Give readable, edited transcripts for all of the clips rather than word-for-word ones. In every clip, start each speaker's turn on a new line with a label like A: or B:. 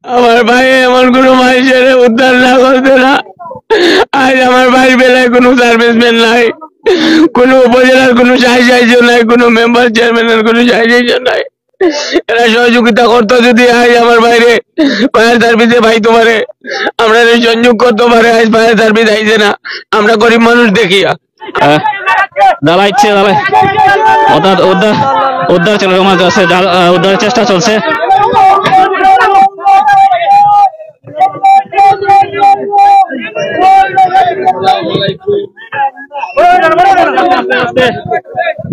A: আমার ভাই এমন কোনো মানুষের উদ্ধার না করতে না। আজ আমার ভাই বেলায় কোনো সার্ভিসম্যান নাই, কোনো উপজেলার কোনো সাহায্য নাই, কোনো মেম্বার চেয়ারম্যানের কোনো সাহায্য নাই। এরা সহযোগিতা করতো যদি আজ আমার বাইরে ফায়ার সার্ভিসে পাইতে পারে, আমরা সংযোগ করতে পারে। আজ ফায়ার সার্ভিস আইছে না, আমরা গরিব মানুষ দেখিয়া
B: জ্বালাইছে উদ্ধার উদ্ধার উদ্ধার চলছে, উদ্ধারের চেষ্টা চলছে।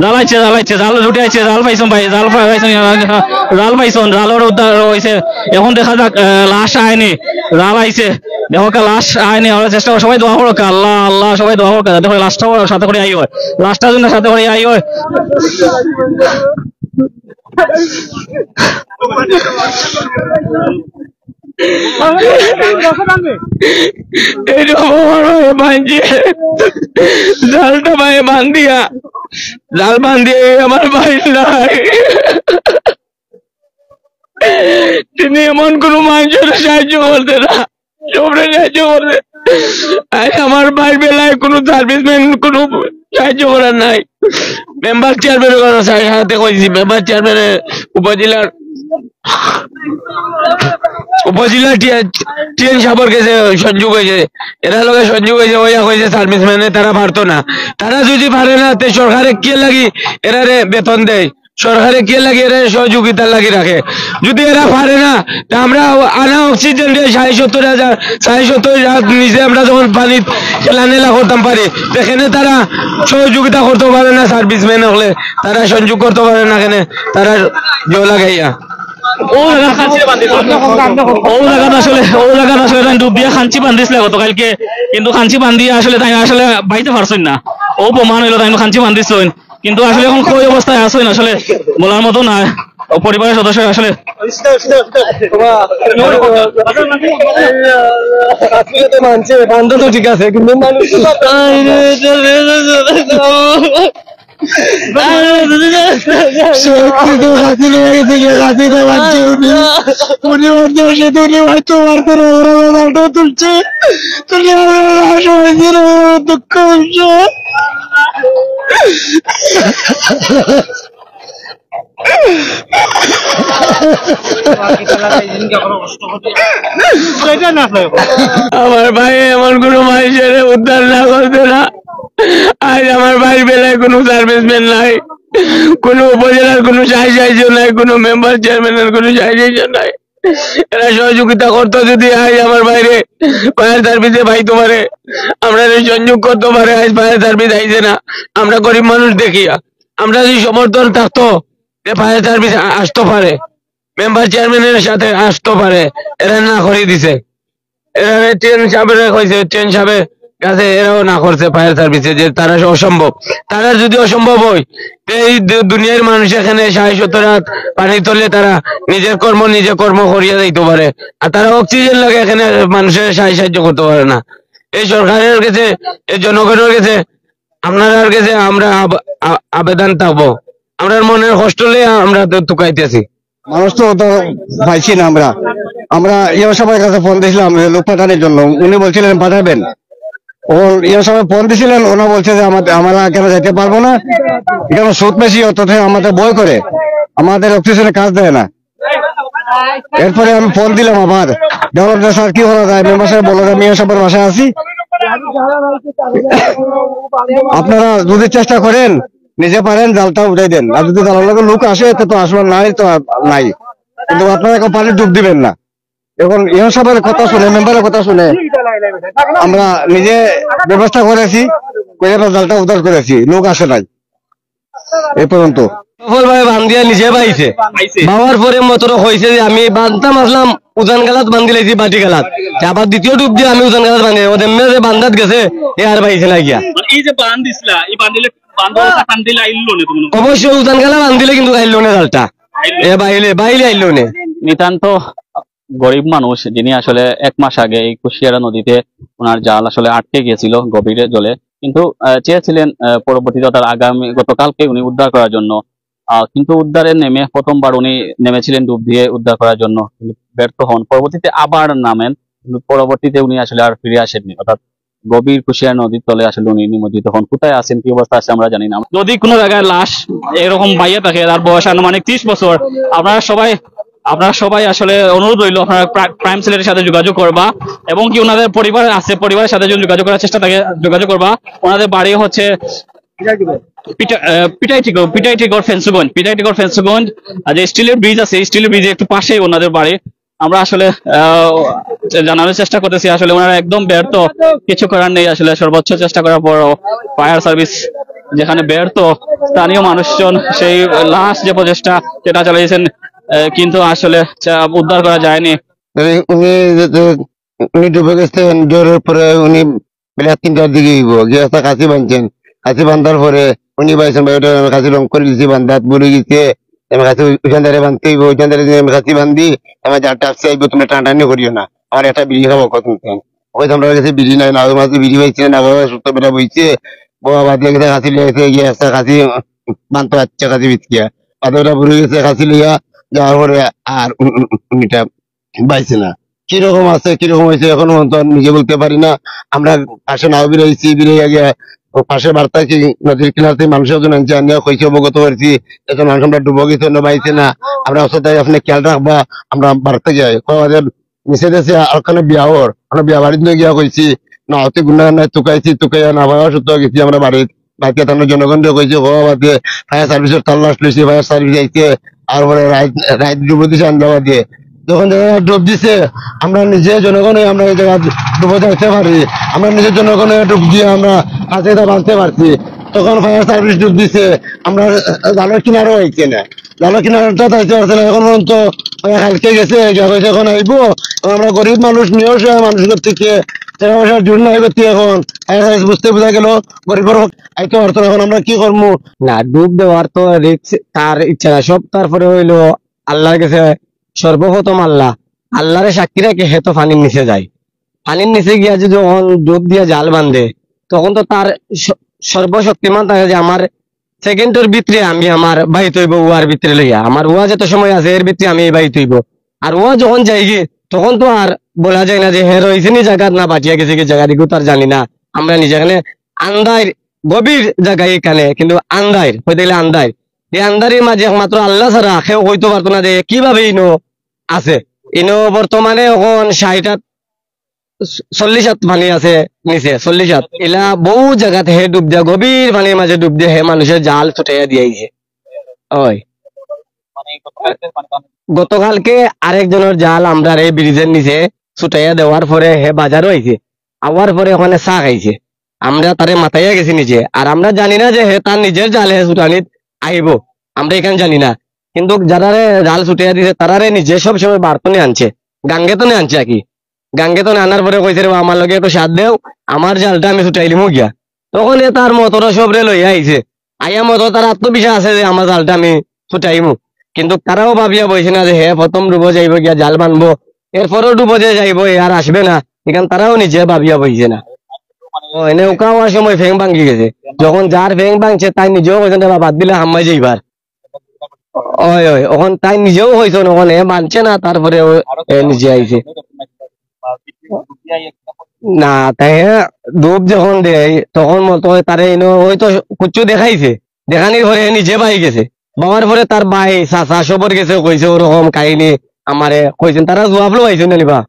B: জ্বালাইছে জ্বালাইছে জাল উঠাইছে, জাল পাইছন ভাই, জাল পাইছন, জাল পাইছন, জালের উদ্ধার হয়েছে। এখন দেখা যাক লাশ আয়নি, জাল আইছে, দেখো লাশ আয়নি, আমরা চেষ্টা করো, সবাই দোয়া করো, আল্লাহ আল্লাহ সবাই দোয়া করো, দেখো লাশটাও সাথে করে আই হয়, লাশটার জন্য সাথে করে আই হয়।
A: জালটা ভাই বান্ধিয়া, জাল বান্ধিয়ে আমার ভাই নাই। তিনি এমন কোন মানুষের সাহায্য করতে না, সবরে সাহায্য করতে। আমার ভাই বেলায় কোনো সার্ভিসম্যান কোনো সাহায্য করার নাই। মেম্বার চেয়ারম্যানের কথা সাথে কইছি, মেম্বার চেয়ারম্যানের উপজেলার টিএন সাহেবের কাছে সংযোগ হয়েছে, এরা লোকে সংযোগ হয়েছে, ওইয়া কইছে সার্ভিসম্যানে তারা পারতো না। তারা যদি পারে না তে সরকারে কে লাগি এরারে বেতন দেয়, সরকারে কে লাগে এরা সহযোগিতা লাগি রাখে। যদি এরা পারে না তা আমরা আনা অক্সিজেন দিয়ে 70,000 নিচে আমরা যখন পানি খেলানেলা করতাম পারি, সেখানে তারা সহযোগিতা করতে পারে না। সার্ভিসম্যান হলে তারা সংযোগ করতে পারে না, এখানে তারা জল লাগাইয়া
B: ডুব দিয়ে খাঞ্চি বান্ধিছিল গতকালকে, কিন্তু খাঞ্চি বান্ধিয়ে আসলে তাই আসলে বাইতে পারছেন না। ও প্রমাণ হইলো তাই খাঞ্চি বান্ধিছেন, কিন্তু আসলে এখন কই অবস্থায় আসেন আসলে বলার মতো না। পরিবারের সদস্য আসলে
A: মানছে বান্ধব তো ঠিক আছে, কিন্তু মানুষ তুলছে দুঃখ আমার ভাই এমন কোন মানুষের উদ্ধার না করতে না। আজ আমার ভাই বেলায় কোনো সার্ভিসম্যান নাই, কোনো উপজেলার কোনো সাহায্য নাই, কোনো মেম্বার চেয়ারম্যানের কোনো সাহায্য নাই। এরা সহযোগিতা করতো যদি আজ আমার বাইরে ফায়ার সার্ভিসে পাইতে পারে, আমরা সংযোগ করতে পারে। আজ ফায়ার সার্ভিস আইছে না, আমরা গরিব মানুষ দেখিয়া আমরা যদি সমর্থন থাকতো ফায়ার সার্ভিস আসতে পারে, মেম্বার চেয়ারম্যানের সাথে আসতে পারে, এরা না করে দিছে। এরা ট্রেন সাহেবের কইছে, ট্রেন সাহেবের কাছে এরাও না করছে ফায়ার সার্ভিসে, যে তারা অসম্ভব। তারা যদি অসম্ভব হয় এই দুনিয়ার মানুষ এখানে 70,000 পানি তলে তারা নিজের কর্ম করিয়া যাইতে পারে, আর তারা অক্সিজেন লাগে এখানে মানুষের সাহায্য করতে পারে না। এই সরকারের কাছে, এই জনগণের কাছে, আপনার কাছে আমরা আবেদন থাকবো, আমরা মনের কষ্ট নিয়ে আমরা টুকাইতেছি।
C: মানুষ তো পাইছি না। আমরা ইয়ে সবার কাছে ফোন দিয়েছিলাম লোক পাঠানোর জন্য, উনি বলছিলেন পাঠাবেন। ও ইয়ে সবাই ফোন দিয়েছিলেন, ওনা বলছে যে আমরা কেন যেতে পারবো না, এখানে সুদ বেশি, অথচ আমাদের বই করে, আমাদের অফিসে কাজ দেয় না। এরপরে আমি ফোন দিলাম আবার, দেখলাম যে স্যার কি করা যায়, মেম্বার সাহেব বললো আমি ইয়ে সবার বাসায় আছি, আপনারা যদি চেষ্টা করেন নিজে পারেন জালটা উঠাই দেন, আর যদি জালার লোক লোক আসে তো আসবার নাই তো নাই, কিন্তু আপনারা এখন পানি ডুব দিবেন না। এখন ইহন সবার কথা শুনে, মেম্বারের কথা শুনে আমরা নিজে ব্যবস্থা করেছি, জালটা উদ্ধার করেছি, লোক আসে নাই এ পর্যন্ত।
A: সফলভাবে বান্ধিয়া নিজে পাইছে, বাবার পরে মতো হয়েছে যে আমি বান্ধতাম আসলাম উজান গালাত বান্ধি লাইছি, বাটি গালাত, আবার দ্বিতীয় ডুব দিয়ে আমি উজান গালাত বান্ধি, ওদের মেয়ে বান্ধাত গেছে এ আর পাইছে না গিয়া। অবশ্যই উজান গালা বান্ধিলে কিন্তু আইলো না জালটা, এ বাইলে আইলো না।
B: নিতান্ত গরিব মানুষ, যিনি আসলে 1 মাস আগে এই কুশিয়ারা নদীতে ওনার জাল আসলে আটকে গিয়েছিল গভীরে জলে, কিন্তু চেয়েছিলেন পরবর্তীতে তার গতকালকে উনি উদ্ধার করার জন্য। কিন্তু উদ্ধারে নেমে প্রথমবার উনি নেমেছিলেন ডুব দিয়ে উদ্ধার করার জন্য, কিন্তু ব্যর্থ হন। পরবর্তীতে আবার নামেন, কিন্তু পরবর্তীতে উনি আসলে আর ফিরে আসেননি। অর্থাৎ গভীর কুশিয়ারা নদীর তলে আসলে উনি নিমজ্জিত হন। কোথায় আছেন, কি অবস্থা আছে আমরা জানি না। যদি কোনো জায়গায় লাশ এরকম বাইয়ে থাকে, তার বয়স আনুমানিক 30 বছর, আপনারা সবাই আসলে অনুরোধ রইল আপনারা ক্রাইম সেলের সাথে যোগাযোগ করবা, এবং কি ওনাদের পরিবার আছে, পরিবারের সাথে যদি যোগাযোগ করার চেষ্টা থাকে যোগাযোগ করবা। ওনাদের বাড়ি হচ্ছে পিটাইটিগড় ফেন্সুগঞ্জ। আর যে স্টিলের ব্রিজ আছে, স্টিলের ব্রিজের একটু পাশেই ওনাদের বাড়ি। আমরা আসলে জানানোর চেষ্টা করতেছি, আসলে ওনারা একদম ব্যর্থ, কিছু করার নেই। আসলে সর্বোচ্চ চেষ্টা করার পর ফায়ার সার্ভিস যেখানে ব্যর্থ, স্থানীয় মানুষজন সেই লাশ যে প্রচেষ্টা সেটা চালিয়েছেন, কিন্তু আসলে উদ্ধার করা যায়নি।
C: উনি উনি ডুবে গেছেন, জ্বরের পরে উনি বেলা 3টার দিকে গিয়ে একটা কাশি বাঁধছেন। কাশি বান্ধার পরে উনি পাইছেন ওটা কাশি রং করে দিচ্ছি, বান্ধাত বুড়ে গেছে। আমি কাছে ওইখান দ্বারা বাঁধতে হইব, ওইখান দ্বারা আমি কাশি বান্ধি, আমার যারটা আসছে আইব, তুমি টানটানি করিও না, আমার একটা বিড়ি খাবো কত ওই আমরা কাছে বিড়ি নাই, না মাঝে বিড়ি পাইছে না, সুতো বেড়া বইছে, বাবা বাদিয়ে গেছে কাশি লিয়েছে, গিয়ে একটা কাশি বানতে পারছে, কাশি বিচকিয়া বাদে ওটা বুড়ে গেছে কাশি লিয়া যাওয়ার পরে আর উনিটা পাইছে না। কিরকম আছে কিরকম হয়েছে এখন তো নিজে বলতে পারি না। আমরা পাশে নাও বেরোইছি, বেরিয়ে গিয়ে পাশে বার্তা কি নদীর কিনারতে মানুষের জন্য আনিয়া কইছে, অবগত করছি, এখন মানুষ আমরা ডুবো গেছে না পাইছে না, আমরা অবস্থায় আপনি খেয়াল রাখবা। আমরা বার্তা যাই আমাদের নিচে দেশে ওখানে বিয়া হর, আমরা বিয়া বাড়িতে নিয়ে গিয়া কইছি না অতি গুণা নাই, তুকাইছি তুকাইয়া না ভাবা সত্য গেছি আমরা বাড়ির বাকি তার জনগণকে কইছি হওয়া বাদে ফায়ার সার্ভিসের তাল্লাশ লইছি, ফায়ার সার্ভিস আইছে, আর পরে রাইত ডুবো দিছে আন্দাবা দিয়ে। যখন জায়গায় ডুব দিছে আমরা নিজে জনগণে আমরা এই জায়গা ডুবে যাইতে পারি, আমরা নিজের জনগণে ডুব দিয়ে আমরা কাছে বাঁধতে পারছি। তখন ফায়ার সার্ভিস ডুব দিছে, আমরা জালের কিনারও হয়েছে না, জালের কিনারটা যাইতে পারছে না। এখন পর্যন্ত কালকে গেছে, এখন আইবো। আমরা গরিব মানুষ, নিয়েও মানুষের থেকে টাকা পয়সার জোর নাই করতে, এখন ফায়ার সার্ভিস বুঝতে বোঝা গেল গরিবের আইতে পারতো না। এখন আমরা কি করবো? না, ডুব দেওয়ার তো রিস্ক তার ইচ্ছা না, সব তারপরে হইলো আল্লাহর কাছে। সর্বপ্রথম আল্লাহরে সাক্ষী রেখে হে তো পানির নিচে যায়, পানির নিচে গিয়া যদি যখন ডুব দিয়া জাল বাঁধে, তখন তো তার সর্বশক্তিমান থাকে যে আমার সেকেন্ডের ভিতরে আমি আমার বাহিত হইব, উয়ার ভিতরে লইয়া আমার উয়া যত সময় আছে এর ভিতরে আমি বাহিত হইব। আর উয়া যখন যাই গিয়ে তখন তো আর বলা যায় না যে হে রয়েছে নি জায়গা না বাঁচিয়া গেছে কি জায়গা দিকেও তার জানি না। আমরা নিজে এখানে আন্দার গভীর জায়গায় এখানে, কিন্তু আন্দার হইতে গেলে আন্দার, এই আন্দারের মাঝে একমাত্র আল্লাহ ছাড়া কেউ হইতে পারতো না যে কিভাবে ইনো আছে। ইনো বর্তমানে এখন 40 হাত পানি আছে নিচে, 40 হাত। এলা বহু জায়গাতে হে ডুব দিয়া, গভীর পানির মাঝে ডুব দিয়ে হে মানুষের জাল ছুটাইয়া দিয়েছে। ওই গতকালকে আরেকজনের জাল আমরা এই ব্রিজের নিচে ছুটাইয়া দেওয়ার পরে হে বাজারও আইছে, আওয়ার পরে ওখানে চা খাইছে। আমরা তারে মাথাইয়া গেছি নিচে, আর আমরা জানি না যে হে তার নিজের জাল হে ছুটানিত আইব, আমরা এখানে জানি না। কিন্তু যারা জাল ছুটাইয়া দিছে তারারে নিজে সব সময় বার্তনে আনছে, গাঙ্গেতনে আনছে আর কি। গাঙ্গেতনে আনার পরে কইছে রে আমার লগে একটু সাথ দেও, আমার জালটা আমি ছুটাইলিম গিয়া। তখন তার মতর সবরে লইয়া আইছে, আইয়া মতো তার আত্মবিশ্বাস আছে যে আমার জালটা আমি ছুটাইমু। কিন্তু তারাও ভাবিয়া বইছে না যে হে প্রথম ডুবো যাইব গিয়া জাল বানবো, এরপরও ডুবো যে যাইব আর আসবে না, এখানে তারাও নিজে ভাবিয়া বইছে না। নৌকা হওয়ার সময় ফেং ভাঙ্গি গেছে, যখন যার ফেং ভাঙছে তাই নিজেও কইছেন বাদ দিলে হাম্মাই যাইবার। ওই ওই ওখান তাই নিজেও হয়েছে, ওখানে মানছে না, তারপরে নিজে আইছে। না তাই ডুব যখন দেয় তখন মতো তারে হয়তো কুচু দেখাইছে, দেখানির পরে নিজে বাই গেছে। বাবার পরে তার ভাই চাচা সবর গেছে কইছে ওরকম কাহিনী আমারে কইছেন। তারা জবাব লো আইছেন না নিবা,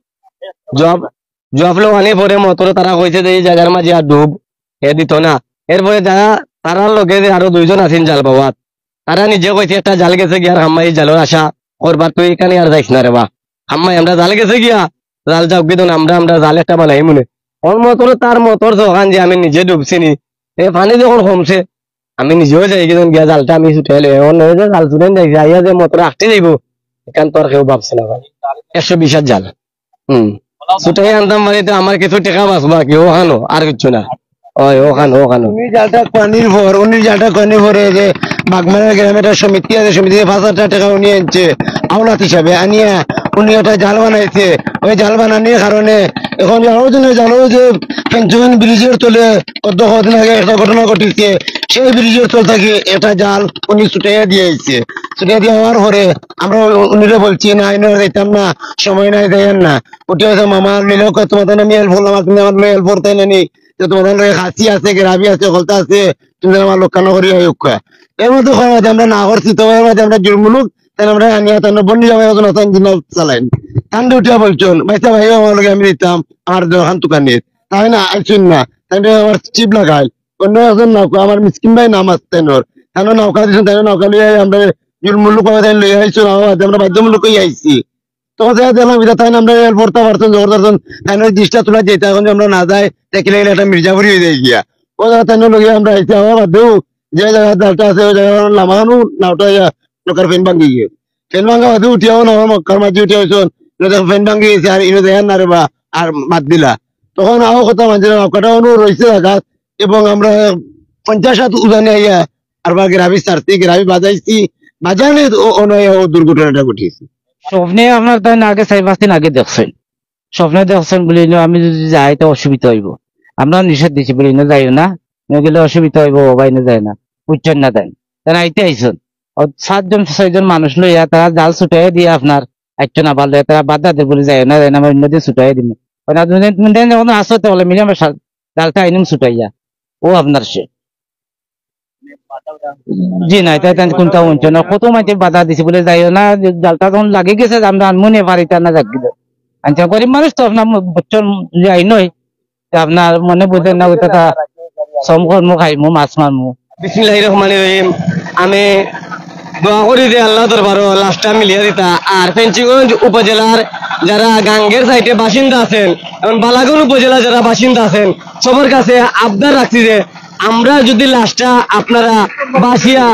C: জবাব লো আনি পরে মতর তারা কইছে যে এই জায়গার মাঝে আর ডুব এ দিত না। এরপরে যারা তারার লগে যে আরো 2জন আছেন জাল বাবা, তারা নিজে কইছে একটা জাল গেছে গিয়া হাম্মাই জালের আশা করবার, তুই এখানে আর যাইস না রে বা হাম্মাই, আমরা জাল গেছে গিয়া জাল যাও গিয়ে আমরা জাল একটা বানাই মনে ওর মতর তার মতর দোকান যে আমি নিজে ডুবছি নি। এই পানি যখন কমছে আমি নিজেও যাই গিয়া জালটা আমি ছুটাই লো, এখন জাল ছুটাই যাইছি আইয়া যে মতর আসতে যাইব এখান তো আর কেউ ভাবছে না ভাই। 120 জাল ছুটাই আনতাম মানে আমার কিছু টাকা বাঁচবা, কেউ আনো আর কিছু না। ওই ওখানে উনি যাটা কোয়ানির পরে যে বাগমানের গ্রামে একটা সমিতি আছে, সমিতিতে 5,000 টাকা উনি আনছে আওলাত হিসাবে আনিয়া উনি একটা জাল বানাইছে। ওই জাল বানানোর কারণে এখন জানো যে পেঞ্চন ব্রিজের তলে কদিন আগে একটা ঘটনা ঘটিছে। সেই ব্রিজের তল থেকে একটা জাল উনি ছুটাইয়া দিয়েছে। ছুটাইয়া দিয়ে হওয়ার পরে আমরা উনিরা বলছি না আইন যাইতাম না, সময় নাই দেন না। উঠে হয়েছে মামা নিলেও তোমাদের আমি হেল্প করলাম, তুমি আমার হেল্প করতে নানি যে তোমাদের খাসি আছে, গ্রাবি আছে, কলতা আছে, তুমি আমার লোকানো করি হোক। এর মধ্যে আমরা না করছি, তো এর মধ্যে আমরা জুরমুলুক তাই আমরা আনিয়া তার বন্দি যাবে চালাইন ঠান্ডা উঠিয়া বলছেন ভাইসা ভাই আমার লগে আমি দিতাম আমার দোকান দোকানের তাই না আইসুন না তাই আমার চিপ লাগাই অন্য একজন নৌকা আমার মিসকিন ভাই নাম আসতেন ওর তাই নৌকা দিচ্ছেন, তাই নৌকা লিয়ে আমরা জুরমুলুক লইয়া আইসুন আমরা বাধ্যমূলকই আইসি। তখন দেখলাম এটা তাই আমরা পড়তে পারছেন জোর ধরছেন তাই দৃষ্টা তোলা যেতে এখন আমরা না যাই দেখলে একটা মির্জাপুরি হয়ে যায় গিয়া ও জায়গা তাই লগে আমরা আইসি আমার বাদেও যে জায়গা ডালটা আছে ওই জায়গা নামানো নাওটা লোকের ফেন ভাঙ্গি গিয়ে ফেন ভাঙ্গা বাদে উঠিয়াও না মক্কার মাঝে উঠিয়া হয়েছেন ফেন ভাঙ্গি গেছে আর ইনো দেখেন না রে বা আর বাদ দিলা। তখন আরো কথা মানছিল নৌকাটা রয়েছে জায়গা এবং আমরা 50 উজানে আইয়া আর বা গ্রাবি ছাড়ছি, গ্রাবি বাজাইছি, বাজানে ও দুর্ঘটনাটা ঘটিয়েছি।
D: স্বপ্নে আপনার তাই আগে 4-5 দিন আগে দেখছেন, স্বপ্নে দেখছেন বলে আমি যদি যাই তো অসুবিধা হইব, আমরা নিষেধ দিচ্ছি বলে যাইও না, গেলে অসুবিধা হইব, বাইনে যায় না, উচ্চার না দেন তারা আইতে আইসন 7-6জন মানুষ লইয়া তারা জাল ছুটাই দিয়ে আপনার আইতো না ভালো তারা বাধা দেয় বলে যায় না আমার অন্যদিন ছুটাই দিব যখন আসো তাহলে মিলে আমার জালটা আইনুম ছুটাইয়া ও আপনার সে জি নাই তাই কোনটা উঞ্চ না কত মাঝে বাধা দিছে বলে যাইও না, জালটা যখন লাগে গেছে আমরা মনে পারিতা না যাক দিল আচ্ছা গরিব মানুষ তো আপনার বছর যাই নয় আপনার মনে বুঝেন না ওইটা শ্রম কর্ম খাইমু মাছ মারমু।
C: বিসমিল্লাহির রহমানির রহিম। আমি দোয়া করি যে আল্লাহ দরবারও লাশটা মিলিয়ে দিতা। আর ফেঞ্চিগঞ্জ উপজেলার যারা গাঙ্গের সাইডে বাসিন্দা আছেন এবং বালাগঞ্জ উপজেলা যারা বাসিন্দা আছেন সবার কাছে আবদার রাখছি যে আমরা যদি লাশটা আপনারা বাসিয়া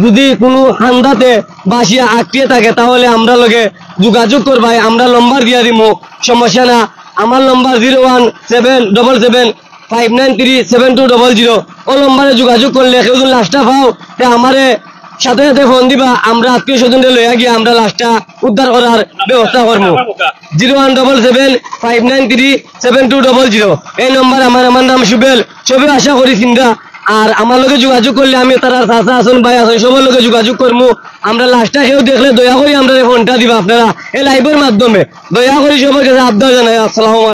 C: যদি কোনো হান্দাতে বাসিয়া আটকিয়ে থাকে তাহলে আমরা লগে যোগাযোগ করবাই, আমরা নম্বর দিয়া দিব, সমস্যা না। আমার নম্বর 01775937200 ও নম্বরে যোগাযোগ করলে কেউ লাশটা পাও আমারে সাথে সাথে ফোন দিবা, আমরা আত্মীয় স্বজনদের লইয়া গিয়ে আমরা লাশটা উদ্ধার করার ব্যবস্থা করবো। 01775937200 এই নম্বর। আমার নাম সুবেল, সবে আশা করি চিন্তা। আর আমার লগে যোগাযোগ করলে আমি তারা চাচা আসুন ভাই আসুন সবার লগে যোগাযোগ করবো। আমরা লাশটা কেউ দেখলে দয়া করে আমরা ফোনটা দিবা আপনারা এই লাইভের মাধ্যমে, দয়া করে সবার কাছে আবদার জানাই। আসসালামু আলাইকুম।